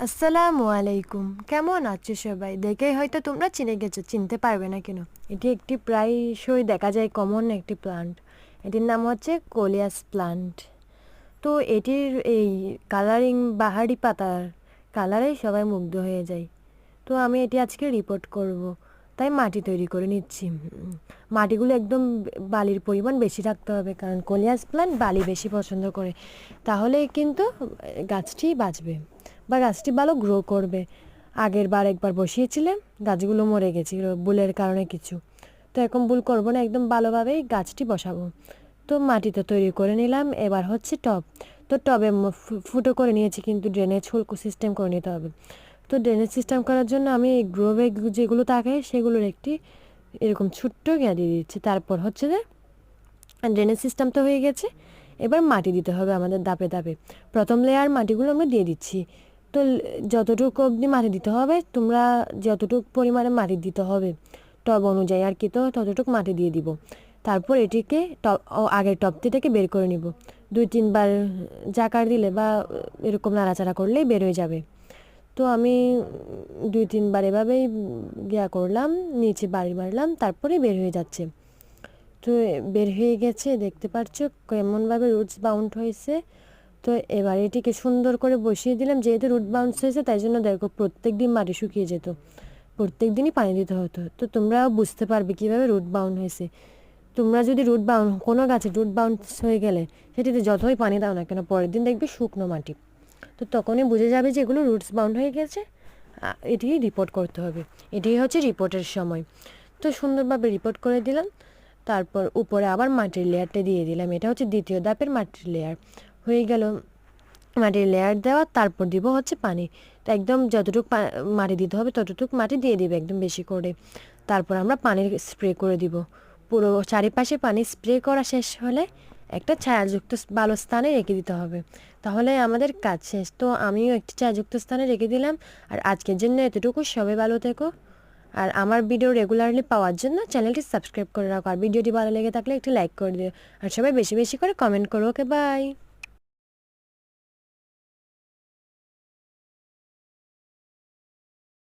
আসসালামু আলাইকুম। কেমন আছো সবাই? দেখেই হয়তো তোমরা চিনে গেছো, চিনতে পারবে না কেন। এটি একটি প্রায়শই দেখা যায় কমন একটি প্লান্ট। এটির নাম হচ্ছে কোলিয়াস প্লান্ট। তো এটির এই কালারিং বাহারি পাতার কালারেই সবাই মুগ্ধ হয়ে যায়। তো আমি এটি আজকে রিপোর্ট করব, তাই মাটি তৈরি করে নিচ্ছি। মাটিগুলো একদম বালির পরিমাণ বেশি রাখতে হবে, কারণ কোলিয়াস প্লান্ট বালি বেশি পছন্দ করে। তাহলেই কিন্তু গাছটি বাঁচবে বা গাছটি ভালো গ্রো করবে। আগের বার একবার বসিয়েছিলাম, গাছগুলো মরে গেছিল বুলের কারণে কিছু। তো এখন বুল করবো না, একদম ভালোভাবেই গাছটি বসাবো। তো মাটি তো তৈরি করে নিলাম, এবার হচ্ছে টব। তো টবে ফুটো করে নিয়েছি, কিন্তু ড্রেনেজ সিস্টেম করে নিতে হবে। তো ড্রেনেজ সিস্টেম করার জন্য আমি গ্রো ব্যাগ যেগুলো থাকে সেগুলোর একটি এরকম ছোট্ট দিয়ে দিচ্ছি। তারপর হচ্ছে যে ড্রেনেজ সিস্টেম তো হয়ে গেছে, এবার মাটি দিতে হবে আমাদের ধাপে ধাপে। প্রথম লেয়ার মাটিগুলো আমরা দিয়ে দিচ্ছি। তো যতটুকু অবধি মাটি দিতে হবে, তোমরা যতটুকু পরিমাণে মাটি দিতে হবে টব অনুযায়ী আর কি, তো ততটুকু মাটি দিয়ে দিব। তারপর এটিকে আগের টবটি থেকে বের করে নিব। 2-3 বার জাকার দিলে বা এরকম নাড়াচাড়া করলেই বের হয়ে যাবে। তো আমি 2-3 বার এভাবেই করলাম, নিচে বাড়ি মারলাম, তারপরে বের হয়ে যাচ্ছে। তো বের হয়ে গেছে, দেখতে পাচ্ছ কেমনভাবে রুটস বাউন্ড হয়েছে। তো এবার এটিকে সুন্দর করে বসিয়ে দিলাম। যেহেতু রুট বাউন্স হয়েছে তাই জন্য দেখো প্রত্যেক দিন মাটি শুকিয়ে যেত, প্রত্যেক দিনই পানি দিতে হতো। তো তোমরাও বুঝতে পারবে কীভাবে রুট বাউন্ড হয়েছে। তোমরা যদি রুট বাউন্ড কোনো গাছে রুট বাউন্স হয়ে গেলে সেটিতে যতই পানি দাও না কেন, পরের দিন দেখবে শুকনো মাটি। তো তখনই বুঝে যাবে যে এগুলো রুটস বাউন্ড হয়ে গেছে, এটি রিপোর্ট করতে হবে। এটি হচ্ছে রিপোর্টের সময়। তো সুন্দরভাবে রিপোর্ট করে দিলাম। তারপর উপরে আবার মাটির লেয়ারটা দিয়ে দিলাম। এটা হচ্ছে দ্বিতীয় ধাপের মাটির লেয়ার হয়ে গেল। মাটির লেয়ার দেওয়া, তারপর দিব হচ্ছে পানি। তো একদম যতটুকু মাটি দিতে হবে ততটুকু মাটি দিয়ে দিবে একদম বেশি করে। তারপর আমরা পানির স্প্রে করে দিব। পুরো চারিপাশে পানি স্প্রে করা শেষ হলে একটা ছায়াযুক্ত ভালো স্থানে রেখে দিতে হবে, তাহলে আমাদের কাজ শেষ। তো আমিও একটি ছায়াযুক্ত স্থানে রেখে দিলাম। আর আজকের জন্য এতটুকু, সবাই ভালো থেকো। আর আমার ভিডিও রেগুলারলি পাওয়ার জন্য চ্যানেলটি সাবস্ক্রাইব করে রাখো। আর ভিডিওটি ভালো লেগে থাকলে একটি লাইক করে দিও। আর সবাই বেশি বেশি করে কমেন্ট করো। ওকে, বাই।